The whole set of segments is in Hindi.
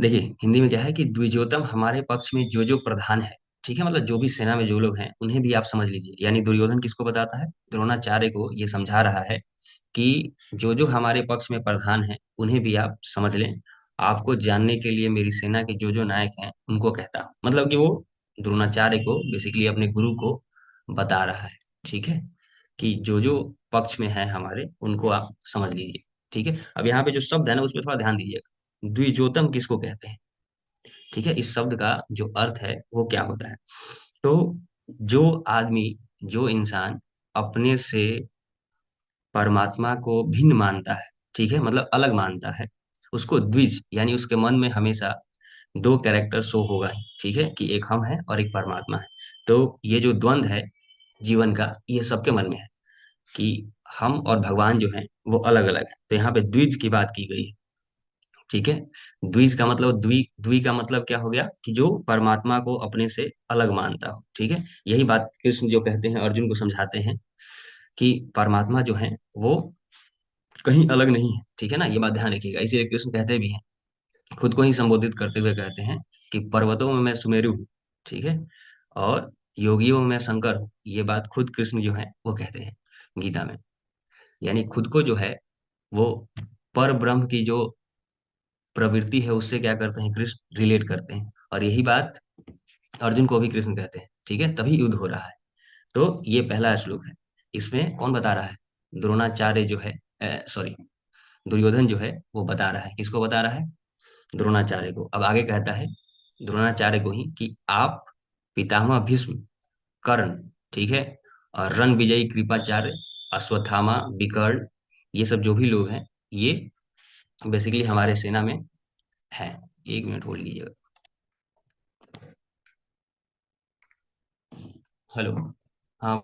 देखिए, हिंदी में क्या है कि द्विजोतम हमारे पक्ष में जो जो प्रधान है, ठीक है, मतलब जो भी सेना में जो लोग हैं उन्हें भी आप समझ लीजिए। यानी दुर्योधन किसको बताता है? द्रोणाचार्य को ये समझा रहा है कि जो जो हमारे पक्ष में प्रधान है उन्हें भी आप समझ लें। आपको जानने के लिए मेरी सेना के जो जो नायक हैं उनको कहता हूं, मतलब कि वो द्रोणाचार्य को बेसिकली अपने गुरु को बता रहा है। ठीक है, कि जो जो पक्ष में है हमारे उनको आप समझ लीजिए। ठीक है, अब यहाँ पे जो शब्द है ना उसमें थोड़ा ध्यान दीजिएगा। द्विजोतम किसको कहते हैं? ठीक है, इस शब्द का जो अर्थ है वो क्या होता है? तो जो आदमी, जो इंसान अपने से परमात्मा को भिन्न मानता है, ठीक है, मतलब अलग मानता है, उसको द्विज, यानी उसके मन में हमेशा दो कैरेक्टर शो होगा ही। ठीक है, कि एक हम है और एक परमात्मा है। तो ये जो द्वंद है जीवन का, ये सबके मन में है कि हम और भगवान जो है वो अलग अलग है। तो यहाँ पे द्विज की बात की गई है। ठीक है, द्विज का मतलब द्वि का मतलब क्या हो गया कि जो परमात्मा को अपने से अलग मानता हो। ठीक है, यही बात कृष्ण जो कहते हैं अर्जुन को समझाते हैं कि परमात्मा जो है वो कहीं अलग नहीं है। ठीक है ना, ये बात ध्यान रखिएगा। इसीलिए कृष्ण कहते भी हैं, खुद को ही संबोधित करते हुए कहते हैं कि पर्वतों में मैं सुमेरु हूँ। ठीक है, और योगियों में मैं शंकर हूँ। ये बात खुद कृष्ण जो है वो कहते हैं गीता में। यानी खुद को जो है वो पर ब्रह्म की जो प्रवृत्ति है उससे क्या करते हैं, कृष्ण रिलेट करते हैं। और यही बात अर्जुन को भी कृष्ण कहते हैं। ठीक है, तभी युद्ध हो रहा है। तो ये पहला श्लोक है। इसमें कौन बता रहा है? द्रोणाचार्य जो है, सॉरी, दुर्योधन जो है वो बता रहा है। किसको बता रहा है? द्रोणाचार्य को। अब आगे कहता है द्रोणाचार्य को ही कि आप पितामह भीष्म, कर्ण, ठीक है, और रण विजयी कृपाचार्य, अश्वत्थामा, विकर्ण, ये सब जो भी लोग हैं, ये बेसिकली हमारे सेना में है। एक मिनट होल्ड कीजिएगा। हेलो। हाँ।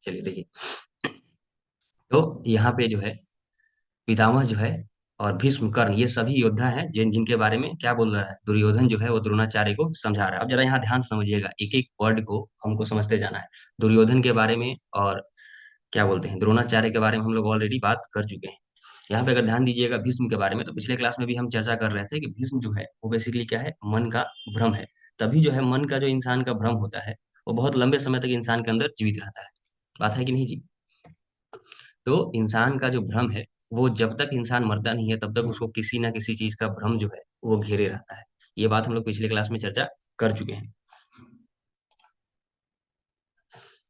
चलिए देखिए, तो यहाँ पे जो है पितामह जो है और भीष्म, कर्ण, ये सभी योद्धा हैं जिनके बारे में क्या बोल रहा है दुर्योधन जो है वो द्रोणाचार्य को समझा रहा है। अब जरा यहाँ ध्यान से समझिएगा, एक एक वर्ड को हमको समझते जाना है। दुर्योधन के बारे में और क्या बोलते हैं द्रोणाचार्य के बारे में हम लोग ऑलरेडी बात कर चुके हैं। यहाँ पे अगर ध्यान दीजिएगा भीष्म के बारे में, तो पिछले क्लास में भी हम चर्चा कर रहे थे कि भीष्म जो है वो बेसिकली क्या है, मन का भ्रम है। तभी जो है मन का जो इंसान का भ्रम होता है वो बहुत लंबे समय तक इंसान के अंदर जीवित रहता है। बात है कि नहीं जी? तो इंसान का जो भ्रम है वो जब तक इंसान मरता नहीं है तब तक उसको किसी ना किसी चीज का भ्रम जो है वो घेरे रहता है। ये बात हम लोग पिछले क्लास में चर्चा कर चुके हैं।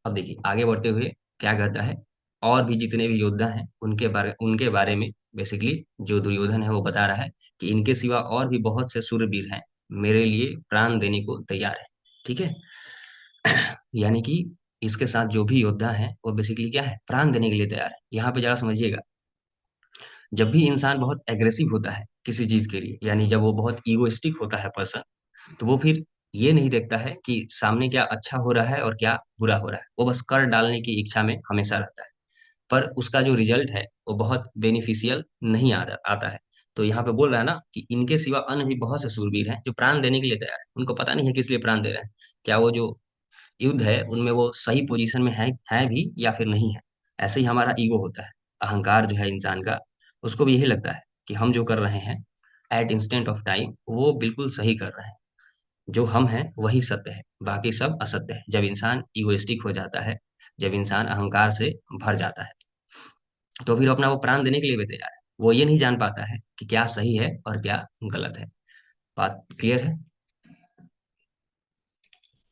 अब देखिए आगे बढ़ते हुए क्या कहता है, और भी जितने भी योद्धा हैं उनके बारे में बेसिकली जो दुर्योधन है वो बता रहा है कि इनके सिवा और भी बहुत से सूरवीर हैं, मेरे लिए प्राण देने को तैयार है। ठीक है, यानी कि इसके साथ जो भी योद्धा हैं वो बेसिकली क्या है, प्राण देने के लिए तैयार है। यहाँ पे जरा समझिएगा, जब भी इंसान बहुत एग्रेसिव होता है किसी चीज के लिए, यानी जब वो बहुत ईगोइस्टिक होता है पर्सन, तो वो फिर ये नहीं देखता है कि सामने क्या अच्छा हो रहा है और क्या बुरा हो रहा है। वो बस कर डालने की इच्छा में हमेशा रहता है, पर उसका जो रिजल्ट है वो बहुत बेनिफिशियल नहीं आता है। तो यहाँ पे बोल रहा है ना कि इनके सिवा अन्य भी बहुत से सूरवीर हैं जो प्राण देने के लिए तैयार है। उनको पता नहीं है किस लिए प्राण दे रहे हैं, क्या वो जो युद्ध है उनमें वो सही पोजीशन में है भी या फिर नहीं है। ऐसे ही हमारा ईगो होता है, अहंकार जो है इंसान का, उसको भी यही लगता है कि हम जो कर रहे हैं एट इंस्टेंट ऑफ टाइम वो बिल्कुल सही कर रहे हैं। जो हम हैं वही सत्य है, बाकी सब असत्य है। जब इंसान इगोइस्टिक हो जाता है, जब इंसान अहंकार से भर जाता है, तो फिर अपना वो प्राण देने के लिए भी तैयार है। वो ये नहीं जान पाता है कि क्या सही है और क्या गलत है। बात क्लियर है?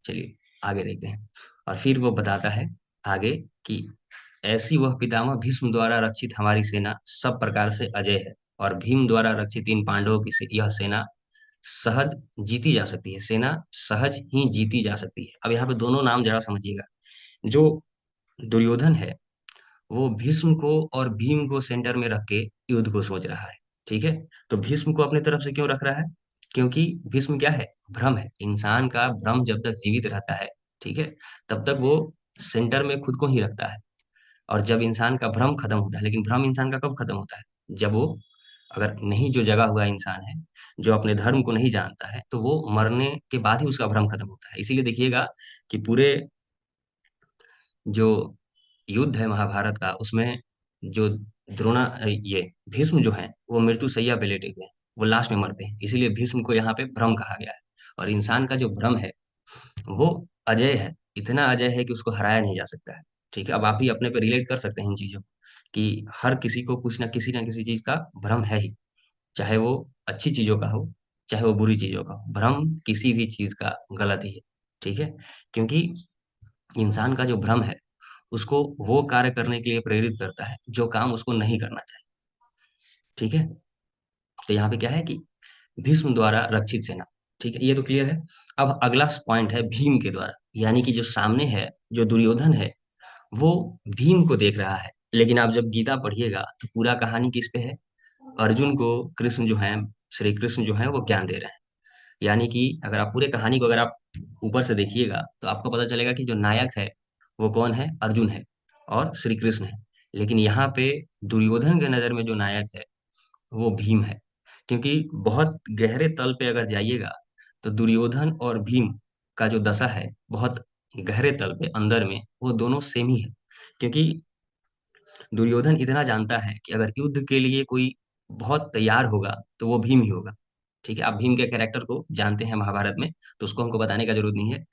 चलिए आगे देखते हैं। और फिर वो बताता है आगे कि ऐसी वह पितामह भीष्म द्वारा रक्षित हमारी सेना सब प्रकार से अजय है, और भीम द्वारा रक्षित इन पांडवों की यह सेना सहज जीती जा सकती है। सेना सहज ही जीती जा सकती है। अब यहाँ पे दोनों नाम जरा समझिएगा। जो दुर्योधन है वो भीष्म को और भीम को सेंटर में रख के युद्ध को सोच रहा है। ठीक है, तो भीष्म को अपने तरफ से क्यों रख रहा है? क्योंकि भीष्म क्या है, भ्रम है। इंसान का भ्रम जब तक जीवित रहता है, ठीक है, तब तक वो सेंटर में खुद को ही रखता है। और जब इंसान का भ्रम खत्म होता है, लेकिन भ्रम इंसान का कब खत्म होता है, जब वो अगर नहीं, जो जगा हुआ इंसान है, जो अपने धर्म को नहीं जानता है, तो वो मरने के बाद ही उसका भ्रम खत्म होता है। इसीलिए देखिएगा कि पूरे जो युद्ध है महाभारत का, उसमें जो ये भीष्म जो है वो मृत्यु शैया पे लेटे हुए हैं, वो लास्ट में मरते हैं। इसीलिए भीष्म को यहाँ पे भ्रम कहा गया है। और इंसान का जो भ्रम है वो अजय है, इतना अजय है कि उसको हराया नहीं जा सकता है। ठीक है, अब आप भी अपने पे रिलेट कर सकते हैं इन चीजों को, कि हर किसी को कुछ ना किसी चीज का भ्रम है ही, चाहे वो अच्छी चीजों का हो, चाहे वो बुरी चीजों का हो। भ्रम किसी भी चीज का गलत ही है। ठीक है, क्योंकि इंसान का जो भ्रम है उसको वो कार्य करने के लिए प्रेरित करता है जो काम उसको नहीं करना चाहिए। ठीक है, तो यहाँ पे क्या है कि भीष्म द्वारा रक्षित सेना। ठीक है, ये तो क्लियर है। अब अगला पॉइंट है भीम के द्वारा, यानी कि जो सामने है, जो दुर्योधन है, वो भीम को देख रहा है। लेकिन आप जब गीता पढ़िएगा तो पूरा कहानी किस पे है, अर्जुन को कृष्ण जो है, श्री कृष्ण जो है वो ज्ञान दे रहे हैं। यानी कि अगर आप पूरे कहानी को अगर आप ऊपर से देखिएगा तो आपको पता चलेगा कि जो नायक है वो कौन है, अर्जुन है और श्री कृष्ण है। लेकिन यहाँ पे दुर्योधन के नजर में जो नायक है वो भीम है। क्योंकि बहुत गहरे तल पे अगर जाइएगा तो दुर्योधन और भीम का जो दशा है, बहुत गहरे तल पे अंदर में वो दोनों सेम ही है। क्योंकि दुर्योधन इतना जानता है कि अगर युद्ध के लिए कोई बहुत तैयार होगा तो वो भीम ही होगा। ठीक है, आप भीम के कैरेक्टर को जानते हैं महाभारत में, तो उसको हमको बताने का जरूरत नहीं है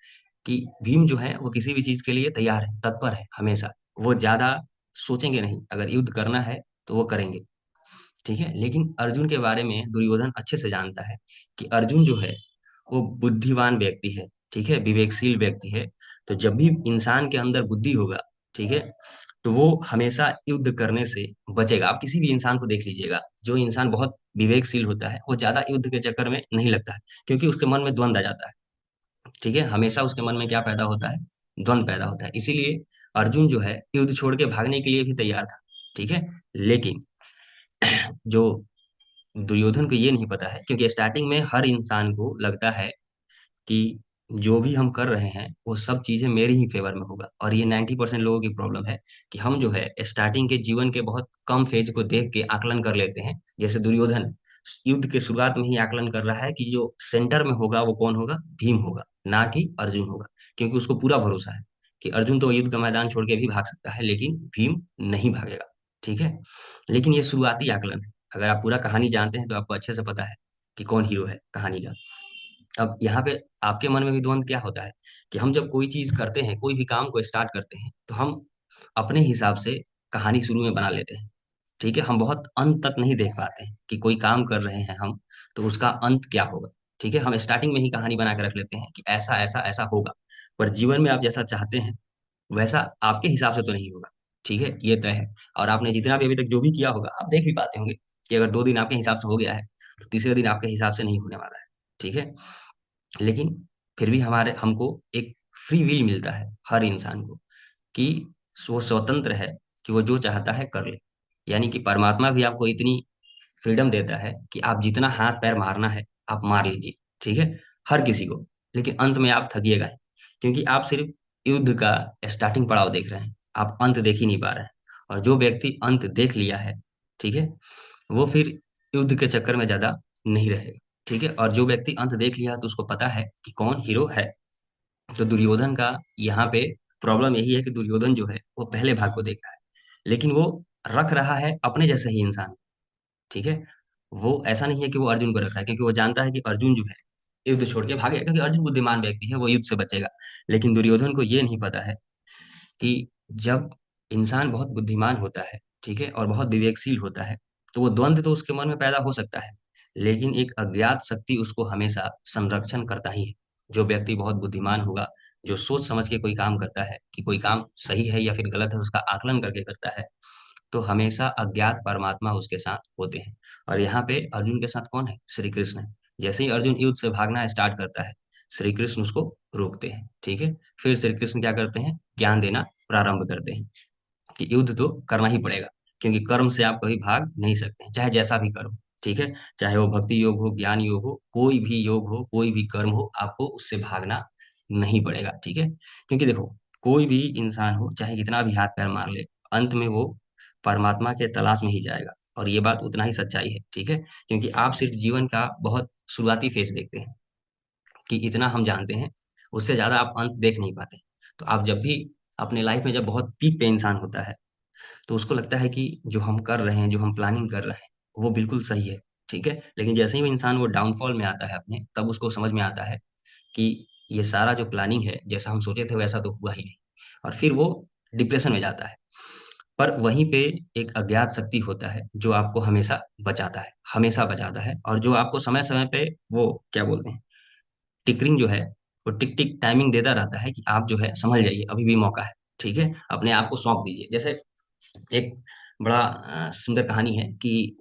कि भीम जो है वो किसी भी चीज के लिए तैयार है, तत्पर है हमेशा। वो ज्यादा सोचेंगे नहीं, अगर युद्ध करना है तो वो करेंगे। ठीक है, लेकिन अर्जुन के बारे में दुर्योधन अच्छे से जानता है कि अर्जुन जो है वो बुद्धिमान व्यक्ति है, ठीक है, विवेकशील व्यक्ति है। तो जब भी इंसान के अंदर बुद्धि होगा, ठीक है, तो वो हमेशा युद्ध करने से बचेगा। आप किसी भी इंसान को देख लीजिएगा, जो इंसान बहुत विवेकशील होता है वो ज्यादा युद्ध के चक्कर में नहीं लगता है, क्योंकि उसके मन में द्वंद आ जाता है। ठीक है, हमेशा उसके मन में क्या पैदा होता है, द्वंद पैदा होता है। इसीलिए अर्जुन जो है युद्ध छोड़ के भागने के लिए भी तैयार था। ठीक है, लेकिन जो दुर्योधन को ये नहीं पता है, क्योंकि स्टार्टिंग में हर इंसान को लगता है कि जो भी हम कर रहे हैं वो सब चीजें मेरे ही फेवर में होगा। और ये 90% लोगों की प्रॉब्लम है कि हम जो है स्टार्टिंग के जीवन के बहुत कम फेज को देख के आकलन कर लेते हैं। जैसे दुर्योधन युद्ध के शुरुआत में ही आकलन कर रहा है कि जो सेंटर में होगा वो कौन होगा, भीम होगा, ना कि अर्जुन होगा। क्योंकि उसको पूरा भरोसा है कि अर्जुन तो युद्ध का मैदान छोड़ के भी भाग सकता है, लेकिन भीम नहीं भागेगा। ठीक है, लेकिन ये शुरुआती आकलन है। अगर आप पूरा कहानी जानते हैं तो आपको अच्छे से पता है कि कौन हीरो है कहानी का। अब यहाँ पे आपके मन में भी द्वंद क्या होता है कि हम जब कोई चीज करते हैं, कोई भी काम को स्टार्ट करते हैं, तो हम अपने हिसाब से कहानी शुरू में बना लेते हैं। ठीक है, हम बहुत अंत तक नहीं देख पाते हैं कि कोई काम कर रहे हैं हम, तो उसका अंत क्या होगा। ठीक है, हम स्टार्टिंग में ही कहानी बना के रख लेते हैं कि ऐसा ऐसा ऐसा होगा। पर जीवन में आप जैसा चाहते हैं वैसा आपके हिसाब से तो नहीं होगा। ठीक है, ये तय है। और आपने जितना भी अभी तक जो भी किया होगा, आप देख भी पाते होंगे कि अगर 2 दिन आपके हिसाब से हो गया है तो तीसरे दिन आपके हिसाब से नहीं होने वाला है। ठीक है, लेकिन फिर भी हमारे हमको एक फ्री विल मिलता है हर इंसान को, कि वो स्वतंत्र है कि वो जो चाहता है कर ले। यानी कि परमात्मा भी आपको इतनी फ्रीडम देता है कि आप जितना हाथ पैर मारना है आप मार लीजिए। ठीक है, हर किसी को। लेकिन अंत में आप थकिएगा ही, क्योंकि आप सिर्फ युद्ध का स्टार्टिंग पड़ाव देख रहे हैं, आप अंत देख ही नहीं पा रहे हैं। और जो व्यक्ति अंत देख लिया है, ठीक है, वो फिर युद्ध के चक्कर में ज्यादा नहीं रहेगा। ठीक है, और जो व्यक्ति अंत देख लिया तो उसको पता है कि कौन हीरो है। तो दुर्योधन का यहाँ पे प्रॉब्लम यही है कि दुर्योधन जो है वो पहले भाग को देख रहा है, लेकिन वो रख रहा है अपने जैसे ही इंसान। ठीक है, वो ऐसा नहीं है कि वो अर्जुन को रख रहा है, क्योंकि वो जानता है कि अर्जुन जो है युद्ध छोड़ के भागेगा, क्योंकि अर्जुन बुद्धिमान व्यक्ति है, वो युद्ध से बचेगा। लेकिन दुर्योधन को ये नहीं पता है कि जब इंसान बहुत बुद्धिमान होता है, ठीक है, और बहुत विवेकशील होता है, तो वो द्वंद्व तो उसके मन में पैदा हो सकता है, लेकिन एक अज्ञात शक्ति उसको हमेशा संरक्षण करता ही है। जो व्यक्ति बहुत बुद्धिमान होगा, जो सोच समझ के कोई काम करता है कि कोई काम सही है या फिर गलत है, उसका आकलन करके करता है, तो हमेशा अज्ञात परमात्मा उसके साथ होते हैं। और यहाँ पे अर्जुन के साथ कौन है, श्री कृष्ण है। जैसे ही अर्जुन युद्ध से भागना स्टार्ट करता है, श्री कृष्ण उसको रोकते हैं। ठीक है, फिर श्री कृष्ण क्या करते हैं, ज्ञान देना प्रारंभ करते हैं कि युद्ध तो करना ही पड़ेगा, क्योंकि कर्म से आप कभी भाग नहीं सकते हैं, चाहे जैसा भी करो। ठीक है। चाहे वो भक्ति योग हो, ज्ञान योग हो, कोई भी योग हो, कोई भी कर्म हो, आपको उससे भागना नहीं पड़ेगा। ठीक है। क्योंकि देखो, कोई भी इंसान हो, चाहे कितना भी हाथ पैर मार ले, अंत में वो परमात्मा के तलाश में ही जाएगा। और ये बात उतना ही सच्चाई है। ठीक है। क्योंकि आप सिर्फ जीवन का बहुत शुरुआती फेज देखते हैं, कि इतना हम जानते हैं, उससे ज्यादा आप अंत देख नहीं पाते। तो आप जब भी अपने लाइफ में जब बहुत पीक पे इंसान होता है, तो उसको लगता है कि जो हम कर रहे हैं, जो हम प्लानिंग कर रहे हैं, वो बिल्कुल सही है। ठीक है। लेकिन जैसे ही वो इंसान वो डाउनफॉल में आता है अपने, तब उसको समझ में आता है कि ये सारा जो प्लानिंग है, जैसा हम सोचे थे वैसा तो हुआ ही नहीं। और फिर वो डिप्रेशन में जाता है। पर वहीं पे एक अज्ञात शक्ति होता है जो आपको हमेशा बचाता है, हमेशा बचाता है, और जो आपको समय समय पे वो क्या बोलते हैं, टिकरिंग जो है, वो टिक टिक टाइमिंग देता रहता है कि आप जो है संभल जाइए, अभी भी मौका है। ठीक है। अपने आप को सौंप दीजिए। जैसे एक बड़ा सुंदर कहानी है कि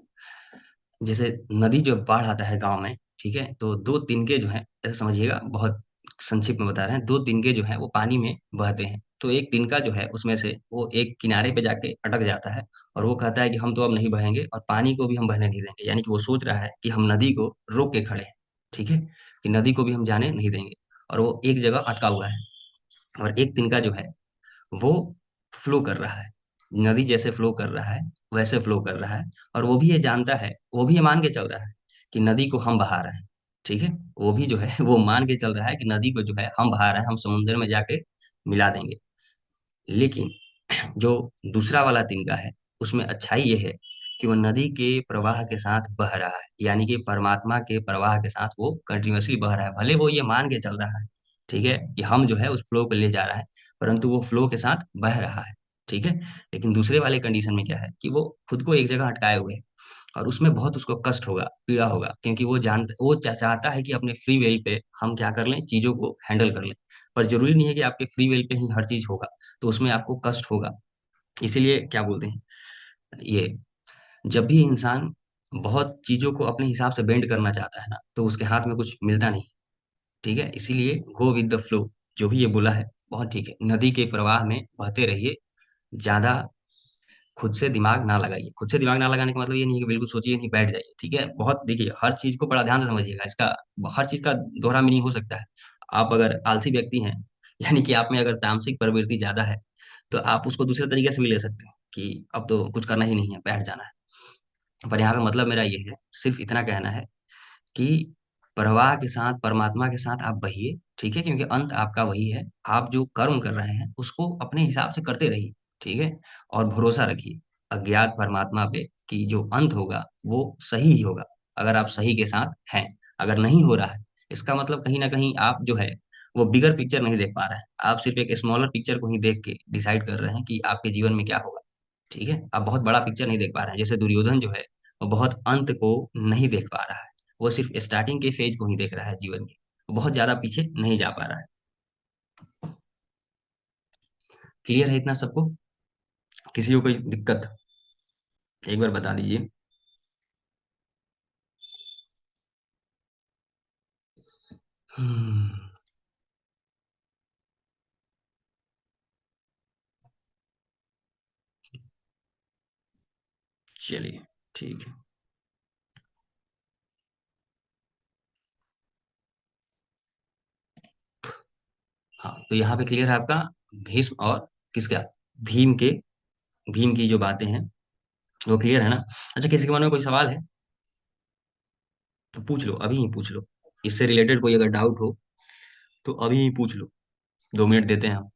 जैसे नदी जो बाढ़ आता है गांव में, ठीक है, तो दो तिनके जो है, ऐसे समझिएगा, बहुत संक्षिप्त में बता रहे हैं, दो तिनके जो है वो पानी में बहते हैं। तो एक तिनका जो है उसमें से वो एक किनारे पे जाके अटक जाता है, और वो कहता है कि हम तो अब नहीं बहेंगे, और पानी को भी हम बहने नहीं देंगे। यानी कि वो सोच रहा है कि हम नदी को रोक के खड़े हैं। ठीक है। कि नदी को भी हम जाने नहीं देंगे। और वो एक जगह अटका हुआ है। और एक तिनका जो है वो फ्लो कर रहा है, नदी जैसे फ्लो कर रहा है, वैसे फ्लो कर रहा है। और वो भी ये जानता है, वो भी ये मान के चल रहा है कि नदी को हम बहा रहे हैं। ठीक है। वो भी जो है वो मान के चल रहा है कि नदी को जो है हम बहा रहे हैं, हम समुद्र में जाके मिला देंगे। लेकिन जो दूसरा वाला तिनका है, उसमें अच्छाई ये है कि वो नदी के प्रवाह के साथ बह रहा है, यानी कि परमात्मा के प्रवाह के साथ वो कंटिन्यूअसली बह रहा है। भले वो ये मान के चल रहा है, ठीक है, कि हम जो है उस फ्लो को ले जा रहा है, परंतु वो फ्लो के साथ बह रहा है। ठीक है। लेकिन दूसरे वाले कंडीशन में क्या है कि वो खुद को एक जगह अटकाए हुए है, और उसमें बहुत उसको कष्ट होगा, पीड़ा होगा, क्योंकि वो चाहता है कि अपने फ्री विल पे हम क्या कर लें, चीजों को हैंडल कर लें। पर जरूरी नहीं है कि आपके फ्री विल पे ही हर चीज होगा, तो उसमें आपको कष्ट होगा। इसीलिए क्या बोलते हैं, ये जब भी इंसान बहुत चीजों को अपने हिसाब से बेंड करना चाहता है ना, तो उसके हाथ में कुछ मिलता नहीं। ठीक है। इसीलिए गो विद द फ्लो, जो भी ये बोला है बहुत ठीक है, नदी के प्रवाह में बहते रहिए, ज्यादा खुद से दिमाग ना लगाइए। खुद से दिमाग ना लगाने का मतलब ये नहीं है कि बिल्कुल सोचिए नहीं बैठ जाइए। ठीक है। बहुत देखिए, हर चीज को बड़ा ध्यान से समझिएगा, इसका हर चीज का दोहरा मीनिंग हो सकता है। आप अगर आलसी व्यक्ति हैं, यानी कि आप में अगर तामसिक प्रवृत्ति ज्यादा है, तो आप उसको दूसरे तरीके से भी ले सकते हैं कि अब तो कुछ करना ही नहीं है, बैठ जाना है। पर यहाँ पे मतलब मेरा ये है, सिर्फ इतना कहना है कि प्रवाह के साथ, परमात्मा के साथ आप बहिए। ठीक है। क्योंकि अंत आपका वही है। आप जो कर्म कर रहे हैं उसको अपने हिसाब से करते रहिए। ठीक है। और भरोसा रखिए अज्ञात परमात्मा पे कि जो अंत होगा वो सही ही होगा, अगर आप सही के साथ हैं। अगर नहीं हो रहा है, इसका मतलब कहीं ना कहीं आप जो है वो बिगर पिक्चर नहीं देख पा रहे हैं। आप सिर्फ एक स्मॉलर पिक्चर को ही देख के डिसाइड कर रहे हैं कि आपके जीवन में क्या होगा। ठीक है। आप बहुत बड़ा पिक्चर नहीं देख पा रहे हैं। जैसे दुर्योधन जो है, वो बहुत अंत को नहीं देख पा रहा है, वो सिर्फ स्टार्टिंग के फेज को ही देख रहा है जीवन के, वो बहुत ज्यादा पीछे नहीं जा पा रहा है। क्लियर है इतना सबको? किसी को कोई दिक्कत एक बार बता दीजिए। हम्म, चलिए, ठीक है। हाँ, तो यहाँ पे क्लियर है आपका, भीष्म और किसका, भीम के, भीम की जो बातें हैं वो क्लियर है ना? अच्छा, किसी के मन में कोई सवाल है तो पूछ लो, अभी ही पूछ लो। इससे रिलेटेड कोई अगर डाउट हो तो अभी ही पूछ लो, 2 मिनट देते हैं हम।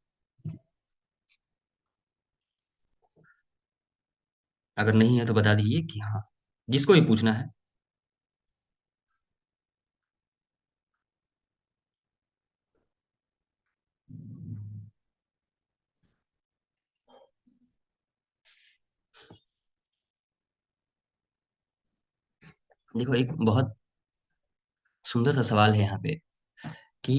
अगर नहीं है तो बता दीजिए कि हाँ, जिसको भी पूछना है। देखो, एक बहुत सुंदर सा सवाल है यहाँ पे कि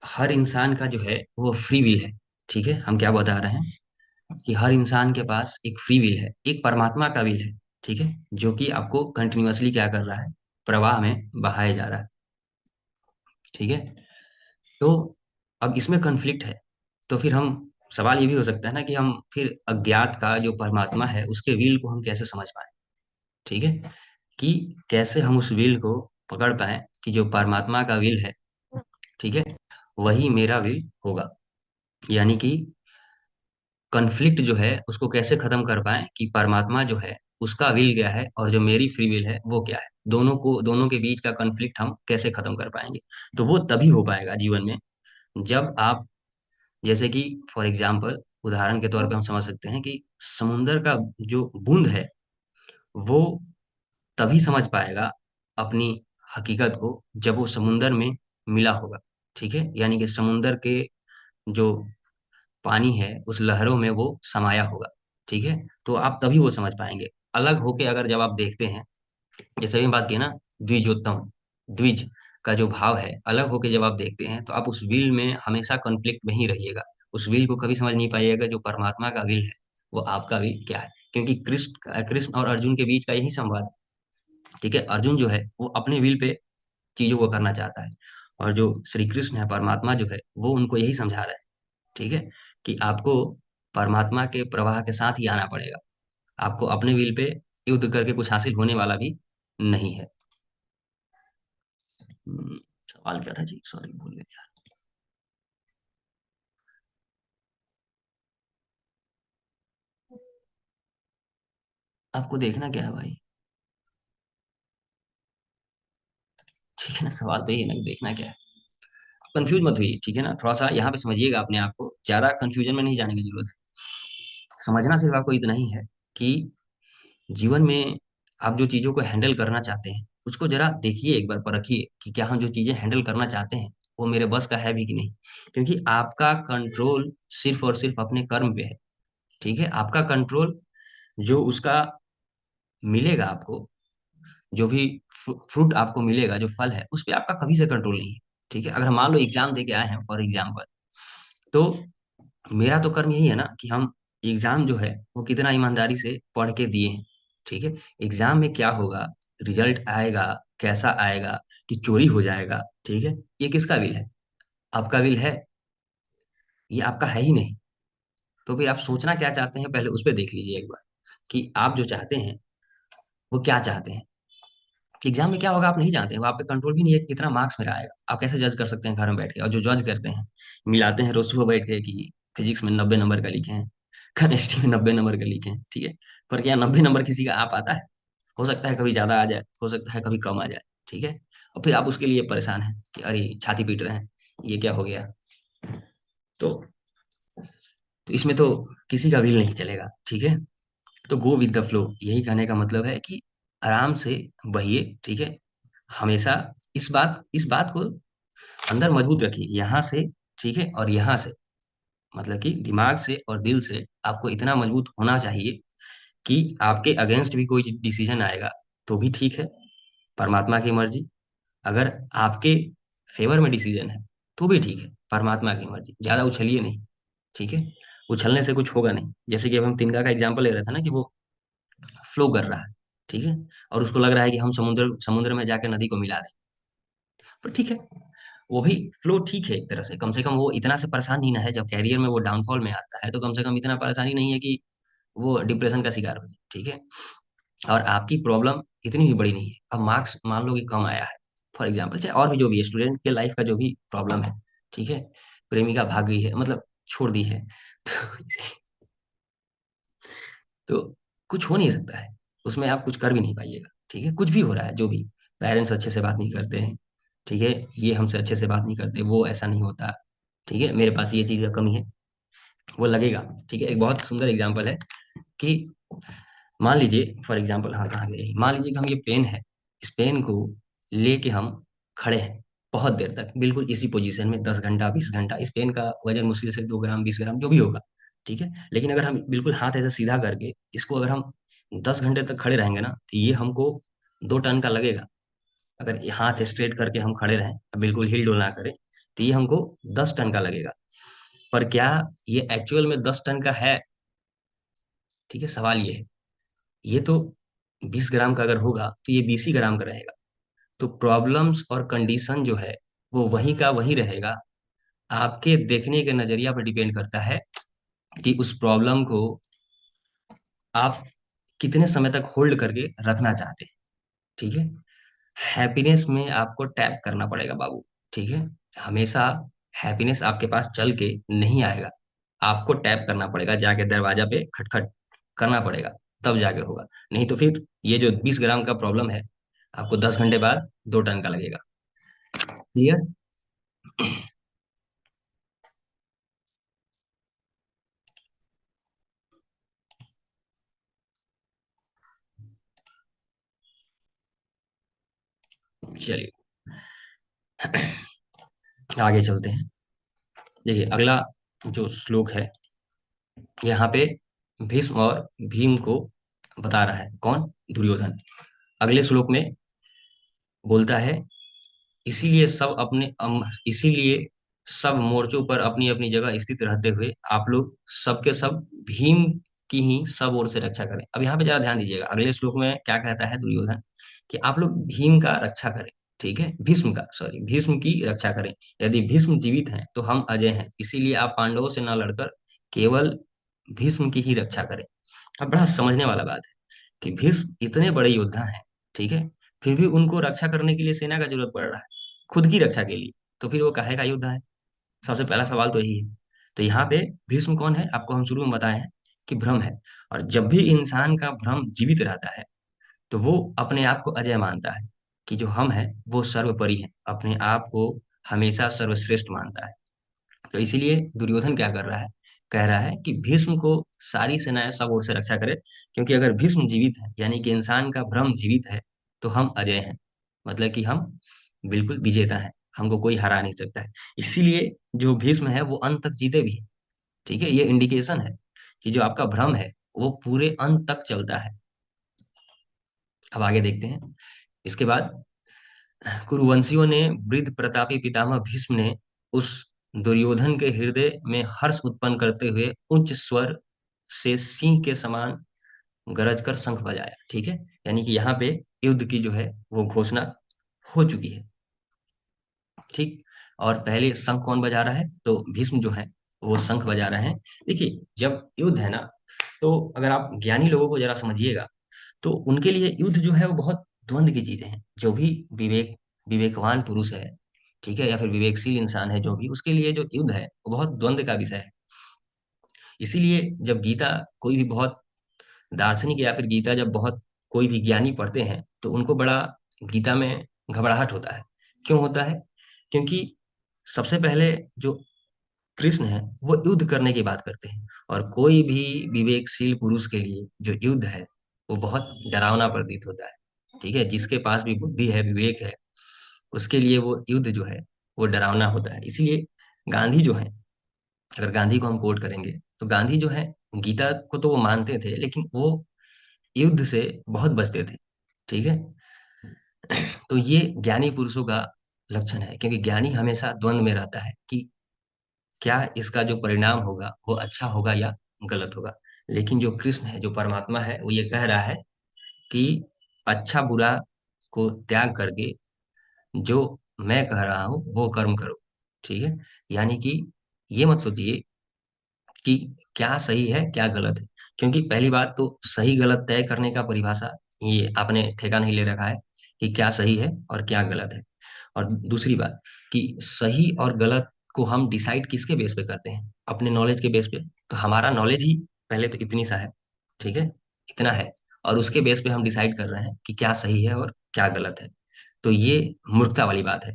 हर इंसान का जो है वो फ्री विल है। ठीक है। हम क्या बता रहे हैं कि हर इंसान के पास एक फ्री विल है, एक परमात्मा का विल है। ठीक है। जो कि आपको कंटिन्यूअसली क्या कर रहा है, प्रवाह में बहाया जा रहा है। ठीक है। तो अब इसमें कॉन्फ्लिक्ट है, तो फिर हम, सवाल ये भी हो सकता है ना कि हम फिर अज्ञात का जो परमात्मा है उसके विल को हम कैसे समझ पाए। ठीक है। कि कैसे हम उस विल को पकड़ पाए कि जो परमात्मा का विल है, ठीक है, वही मेरा विल होगा। यानी कि कॉन्फ्लिक्ट जो है उसको कैसे खत्म कर पाए कि परमात्मा जो है उसका विल क्या है और जो मेरी फ्री विल है वो क्या है, दोनों के बीच का कॉन्फ्लिक्ट हम कैसे खत्म कर पाएंगे। तो वो तभी हो पाएगा जीवन में जब आप, जैसे कि फॉर एग्जाम्पल, उदाहरण के तौर पे हम समझ सकते हैं कि समुंदर का जो बूंद है वो तभी समझ पाएगा अपनी हकीकत को जब वो समुंदर में मिला होगा। ठीक है, यानी कि समुंदर के जो पानी है उस लहरों में वो समाया होगा। ठीक है, तो आप तभी वो समझ पाएंगे। अलग होके अगर जब आप देखते हैं, जैसे अभी बात की ना, द्विजोत्तम, द्विज का जो भाव है, अलग होके जब आप देखते हैं तो आप उस विल में हमेशा कॉन्फ्लिक्ट में ही रहिएगा। उस विल को कभी समझ नहीं पाइएगा जो परमात्मा का विल है वो आपका विल क्या है। क्योंकि कृष्ण और अर्जुन के बीच का यही संवाद है। ठीक है, अर्जुन जो है वो अपने विल पे चीजों को करना चाहता है, और जो श्री कृष्ण है, परमात्मा जो है, वो उनको यही समझा रहा है। ठीक है, कि आपको परमात्मा के प्रवाह के साथ ही आना पड़ेगा। आपको अपने विल पे युद्ध करके कुछ हासिल होने वाला भी नहीं है। हम्म, सवाल क्या था जी, सॉरी भूल गया। आपको देखना क्या है भाई? ठीक है ना, सवाल तो ये है ना कि देखना क्या है। कंफ्यूज मत हुई, ठीक है ना, थोड़ा सा यहाँ पे समझिएगा अपने आप को, ज्यादा कंफ्यूजन में नहीं जाने की जरूरत है। समझना सिर्फ आपको इतना ही है कि जीवन में आप जो चीजों को हैंडल करना चाहते हैं उसको जरा देखिए, एक बार परखिए कि क्या हम जो चीजें हैंडल करना चाहते हैं वो मेरे बस का है भी कि नहीं। क्योंकि आपका कंट्रोल सिर्फ और सिर्फ अपने कर्म पे है। ठीक है, आपका कंट्रोल जो उसका मिलेगा आपको, जो भी फ्रूट आपको मिलेगा, जो फल है, उस पे आपका कभी से कंट्रोल नहीं है। ठीक है, अगर हम मान लो एग्जाम दे के आए हैं फॉर एग्जाम्पल, तो मेरा तो कर्म यही है ना कि हम एग्जाम जो है वो कितना ईमानदारी से पढ़ के दिए हैं। ठीक है, एग्जाम में क्या होगा, रिजल्ट आएगा कैसा आएगा, कि चोरी हो जाएगा, ठीक है, ये किसका विल है? आपका विल है? ये आपका है ही नहीं। तो फिर आप सोचना क्या चाहते हैं पहले उस पर देख लीजिए एक बार, कि आप जो चाहते हैं वो क्या चाहते हैं। एग्जाम में क्या होगा आप नहीं जानते हैं, वो आप पे कंट्रोल भी नहीं है कि कितना मार्क्स मेरा आएगा। आप कैसे जज कर सकते हैं घर में बैठ के? और जो जज करते हैं, मिलाते हैं रोज सुबह बैठ के कि फिजिक्स में 90 नंबर का लिखे हैं, केमिस्ट्री में 90 नंबर का लिखे हैं, ठीक है, पर क्या 90 नंबर किसी का आ पाता है? हो सकता है कभी ज्यादा आ जाए, हो सकता है कभी कम आ जाए। ठीक है, और फिर आप उसके लिए परेशान हैं कि अरे छाती पीट रहे हैं, ये क्या हो गया। तो, तो इसमें तो किसी का भी नहीं चलेगा। ठीक है, तो गो विद द फ्लो, यही कहने का मतलब है कि आराम से बहिए। ठीक है, हमेशा इस बात को अंदर मजबूत रखिए, यहाँ से, ठीक है, और यहाँ से, मतलब कि दिमाग से और दिल से आपको इतना मजबूत होना चाहिए कि आपके अगेंस्ट भी कोई डिसीजन आएगा तो भी ठीक है, परमात्मा की मर्जी। अगर आपके फेवर में डिसीजन है तो भी ठीक है, परमात्मा की मर्जी। ज्यादा उछलिए नहीं। ठीक है, उछलने से कुछ होगा नहीं। जैसे कि अब हम तिनका का एग्जाम्पल ले रहे थे ना, कि वो फ्लो कर रहा है, ठीक है, और उसको लग रहा है कि हम समुद्र समुद्र में जाकर नदी को मिला दें। पर ठीक है, वो भी फ्लो ठीक है एक तरह से कम वो इतना से परेशान ही ना है। जब कैरियर में वो डाउनफॉल में आता है तो कम से कम इतना परेशानी नहीं है कि वो डिप्रेशन का शिकार हो जाए। ठीक है, और आपकी प्रॉब्लम इतनी भी बड़ी नहीं है। अब मार्क्स मान लो कि कम आया है, फॉर एग्जाम्पल, चाहे और भी जो भी है, स्टूडेंट के लाइफ का जो भी प्रॉब्लम है, ठीक है, प्रेमिका भाग गई है, मतलब छोड़ दी है, तो तो कुछ हो नहीं सकता है, उसमें आप कुछ कर भी नहीं पाइएगा। ठीक है, कुछ भी हो रहा है जो भी, पेरेंट्स अच्छे से बात नहीं करते हैं, ठीक है, ये हमसे अच्छे से बात नहीं करते, वो ऐसा नहीं होता, ठीक है, मेरे पास ये चीज़ का कमी है, वो लगेगा। ठीक है, एक बहुत सुंदर एग्जाम्पल है कि मान लीजिए फॉर एग्जाम्पल, हाँ कहाँ गए, मान लीजिए कि हम ये पेन है, इस पेन को लेके हम खड़े हैं बहुत देर तक, बिल्कुल इसी पोजीशन में 10 घंटा 20 घंटा, इस पेन का वजन मुश्किल से 2 ग्राम 20 ग्राम जो भी होगा। ठीक है, लेकिन अगर हम बिल्कुल हाथ ऐसे सीधा करके इसको अगर हम 10 घंटे तक खड़े रहेंगे ना, तो ये हमको 2 टन का लगेगा। अगर ये हाथ स्ट्रेट करके हम खड़े रहें, बिल्कुल हिल डुल ना करें, तो ये हमको 10 टन का लगेगा। पर क्या ये एक्चुअल में 10 टन का है? ठीक है, सवाल ये है। ये तो 20 ग्राम का अगर होगा तो ये 20 ही ग्राम का रहेगा। तो प्रॉब्लम्स और कंडीशन जो है वो वही का वही रहेगा। आपके देखने के नजरिया पर डिपेंड करता है कि उस प्रॉब्लम को आप कितने समय तक होल्ड करके रखना चाहते हैं। ठीक है। हैप्पीनेस में आपको टैप करना पड़ेगा बाबू। ठीक है। हमेशा हैप्पीनेस आपके पास चल के नहीं आएगा, आपको टैप करना पड़ेगा, जाके दरवाजा पे खटखट करना पड़ेगा, तब जाके होगा। नहीं तो फिर ये जो 20 ग्राम का प्रॉब्लम है, आपको 10 घंटे बाद 2 टन का लगेगा। क्लियर? चलिए आगे चलते हैं। देखिए अगला जो श्लोक है, यहाँ पे भीष्म और भीम को बता रहा है। कौन? दुर्योधन। अगले श्लोक में बोलता है, इसीलिए सब मोर्चों पर अपनी अपनी जगह स्थित रहते हुए आप लोग सबके सब भीम की ही सब ओर से रक्षा करें। अब यहाँ पे जरा ध्यान दीजिएगा, अगले श्लोक में क्या कहता है दुर्योधन, कि आप लोग भीम का रक्षा करें। ठीक है, भीष्म का, सॉरी, भीष्म की रक्षा करें। यदि भीष्म जीवित हैं तो हम अजय हैं, इसीलिए आप पांडवों से न लड़कर केवल भीष्म की ही रक्षा करें। अब बड़ा समझने वाला बात है कि भीष्म इतने बड़े योद्धा हैं, ठीक है, फिर भी उनको रक्षा करने के लिए सेना का जरूरत पड़ रहा है, खुद की रक्षा के लिए। तो फिर वो काहे का योद्धा है? सबसे पहला सवाल तो यही है। तो यहाँ पे भीष्म कौन है, आपको हम शुरू में बताए हैं कि भ्रम है। और जब भी इंसान का भ्रम जीवित रहता है तो वो अपने आप को अजय मानता है, कि जो हम हैं वो सर्वोपरि हैं, अपने आप को हमेशा सर्वश्रेष्ठ मानता है। तो इसीलिए दुर्योधन क्या कर रहा है, कह रहा है कि भीष्म को सारी सेनाएं सब ओर से रक्षा करे, क्योंकि अगर भीष्म जीवित है, यानी कि इंसान का भ्रम जीवित है, तो हम अजय हैं, मतलब कि हम बिल्कुल विजेता हैं, हमको कोई हरा नहीं सकता है। इसीलिए जो भीष्म है वो अंत तक जीते भी हैं। ठीक है, ये इंडिकेशन है कि जो आपका भ्रम है वो पूरे अंत तक चलता है। अब आगे देखते हैं। इसके बाद कुरुवंशियों ने, वृद्ध प्रतापी पितामह भीष्म ने उस दुर्योधन के हृदय में हर्ष उत्पन्न करते हुए उच्च स्वर से सिंह के समान गरज कर शंख बजाया। ठीक है, यानी कि यहाँ पे युद्ध की जो है वो घोषणा हो चुकी है। ठीक। और पहले शंख कौन बजा रहा है, तो भीष्म जो है वो शंख बजा रहे हैं। देखिए जब युद्ध है ना, तो अगर आप ज्ञानी लोगों को जरा समझिएगा, तो उनके लिए युद्ध जो है वो बहुत द्वंद की चीजें हैं। जो भी विवेकवान पुरुष है, ठीक है, या फिर विवेकशील इंसान है, जो भी, उसके लिए जो युद्ध है वो बहुत द्वंद का विषय है। इसीलिए जब गीता कोई भी बहुत दार्शनिक, या फिर गीता जब बहुत कोई भी ज्ञानी पढ़ते हैं, तो उनको बड़ा गीता में घबराहट होता है। क्यों होता है? क्योंकि सबसे पहले जो कृष्ण है वो युद्ध करने की बात करते हैं, और कोई भी विवेकशील पुरुष के लिए जो युद्ध है वो बहुत डरावना प्रतीत होता है। ठीक है, जिसके पास भी बुद्धि है, विवेक है, उसके लिए वो युद्ध जो है वो डरावना होता है। इसलिए गांधी जो है, अगर गांधी को हम कोट करेंगे, तो गांधी जो है गीता को तो वो मानते थे, लेकिन वो युद्ध से बहुत बचते थे। ठीक है। तो ये ज्ञानी पुरुषों का लक्षण है, क्योंकि ज्ञानी हमेशा द्वंद में रहता है कि क्या इसका जो परिणाम होगा वो अच्छा होगा या गलत होगा। लेकिन जो कृष्ण है, जो परमात्मा है, वो ये कह रहा है कि अच्छा बुरा को त्याग करके जो मैं कह रहा हूं वो कर्म करो। ठीक है, यानी कि ये मत सोचिए कि क्या सही है क्या गलत है, क्योंकि पहली बात तो सही गलत तय करने का परिभाषा ये आपने ठेका नहीं ले रखा है कि क्या सही है और क्या गलत है। और दूसरी बात कि सही और गलत को हम डिसाइड किसके बेस पे करते हैं, अपने नॉलेज के बेस पे। तो हमारा नॉलेज ही पहले तो इतनी सा है, ठीक है, इतना है, और उसके बेस पे हम डिसाइड कर रहे हैं कि क्या सही है और क्या गलत है। तो ये मूर्खता वाली बात है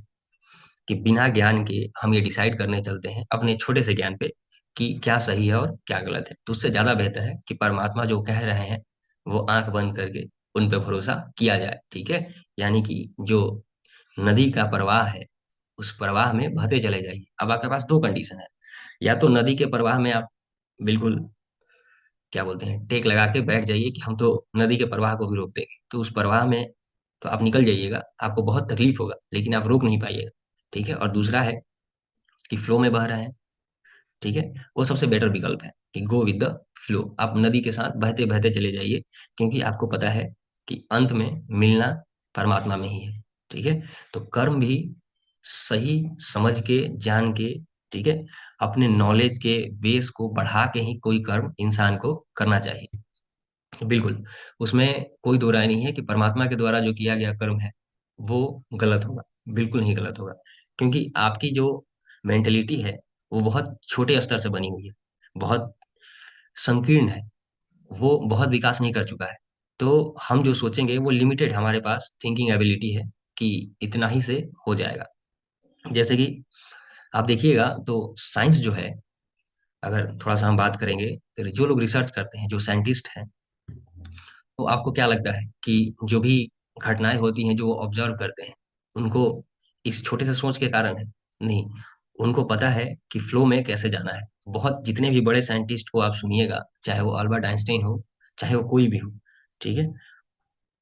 कि बिना ज्ञान के हम ये डिसाइड करने चलते हैं अपने छोटे से ज्ञान पे कि क्या सही है और क्या गलत है। तो उससे ज्यादा बेहतर है कि परमात्मा जो कह रहे हैं वो आंख बंद करके उन पे भरोसा किया जाए। ठीक है, यानी कि जो नदी का प्रवाह है, उस प्रवाह में बहते चले जाइए। अब आपके पास दो कंडीशन है, या तो नदी के प्रवाह में आप बिल्कुल, क्या बोलते हैं, टेक लगा के बैठ जाइए कि हम तो नदी के प्रवाह को भी रोक देंगे, तो उस प्रवाह में तो आप निकल जाइएगा, आपको बहुत तकलीफ होगा, लेकिन आप रोक नहीं पाइएगा। ठीक है। और दूसरा है कि फ्लो में बह रहे हैं, ठीक है, वो सबसे बेटर विकल्प है कि गो विद द फ्लो, आप नदी के साथ बहते बहते चले जाइए, क्योंकि आपको पता है कि अंत में मिलना परमात्मा में ही है। ठीक है। तो कर्म भी सही समझ के, जान के, ठीक है, अपने नॉलेज के बेस को बढ़ा के ही कोई कर्म इंसान को करना चाहिए। बिल्कुल। उसमें कोई दो राय नहीं है कि परमात्मा के द्वारा जो किया गया कर्म है वो गलत होगा। बिल्कुल नहीं गलत होगा, क्योंकि आपकी जो मेंटेलिटी है वो बहुत छोटे स्तर से बनी हुई है, बहुत संकीर्ण है, वो बहुत विकास नहीं कर चुका है। तो हम जो सोचेंगे वो लिमिटेड, हमारे पास थिंकिंग एबिलिटी है कि इतना ही से हो जाएगा। जैसे कि आप देखिएगा तो साइंस जो है, अगर थोड़ा सा हम बात करेंगे, तो जो लोग रिसर्च करते हैं, जो साइंटिस्ट हैं, तो आपको क्या लगता है कि जो भी घटनाएं होती हैं जो वो ऑब्जर्व करते हैं, उनको इस छोटे से सोच के कारण है? नहीं, उनको पता है कि फ्लो में कैसे जाना है। बहुत जितने भी बड़े साइंटिस्ट को आप सुनिएगा, चाहे वो अल्बर्ट आइंस्टाइन हो, चाहे वो कोई भी हो, ठीक है,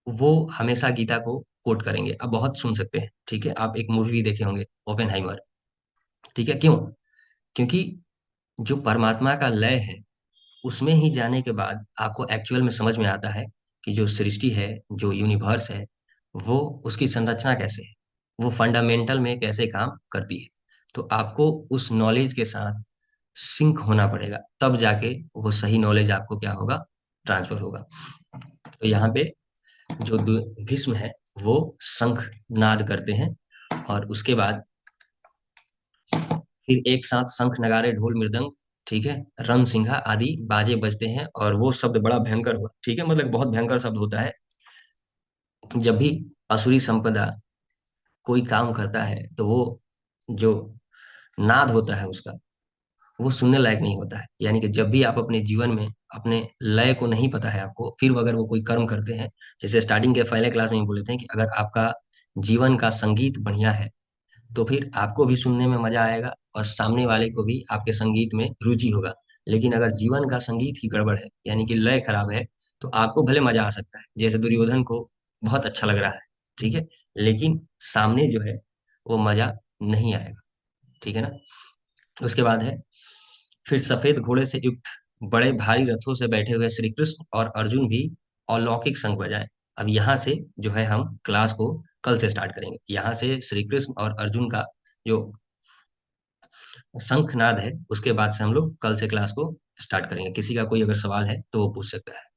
वो हमेशा गीता को कोट करेंगे। अब बहुत सुन सकते हैं, ठीक है, आप एक मूवी भी देखे होंगे, ओपेनहाइमर। ठीक है, क्यों? क्योंकि जो परमात्मा का लय है, उसमें ही जाने के बाद आपको एक्चुअल में समझ में आता है कि जो सृष्टि है, जो यूनिवर्स है, वो उसकी संरचना कैसे है, वो फंडामेंटल में कैसे काम करती है। तो आपको उस नॉलेज के साथ सिंक होना पड़ेगा, तब जाके वो सही नॉलेज आपको क्या होगा, ट्रांसफर होगा। तो यहाँ पे जो भीष्म है, वो शंख नाद करते हैं, और उसके बाद फिर एक साथ शंख नगाड़े ढोल मृदंग, ठीक है, रण सिंघा आदि बाजे बजते हैं, और वो शब्द बड़ा भयंकर हुआ, ठीक है, मतलब बहुत भयंकर शब्द होता है। जब भी असुरी संपदा कोई काम करता है, तो वो जो नाद होता है उसका, वो सुनने लायक नहीं होता है। यानी कि जब भी आप अपने जीवन में अपने लय को नहीं पता है आपको, फिर अगर वो कोई कर्म करते हैं, जैसे स्टार्टिंग के पहले क्लास में ही बोले थे कि अगर आपका जीवन का संगीत बढ़िया है, तो फिर आपको भी सुनने में मजा आएगा और सामने वाले को भी आपके संगीत में रुचि होगा। लेकिन अगर जीवन का संगीत ही गड़बड़ है, यानी कि लय खराब है, तो आपको भले मजा आ सकता है, जैसे दुर्योधन को बहुत अच्छा लग रहा है, ठीक है, लेकिन सामने जो है वो मजा नहीं आएगा, ठीक है ना। उसके बाद है, फिर सफेद घोड़े से युक्त बड़े भारी रथों से बैठे हुए श्री कृष्ण और अर्जुन भी अलौकिक शंख बजाएं। अब यहाँ से जो है हम क्लास को कल से स्टार्ट करेंगे। यहाँ से श्री कृष्ण और अर्जुन का जो शंखनाद है, उसके बाद से हम लोग कल से क्लास को स्टार्ट करेंगे। किसी का कोई अगर सवाल है तो वो पूछ सकता है।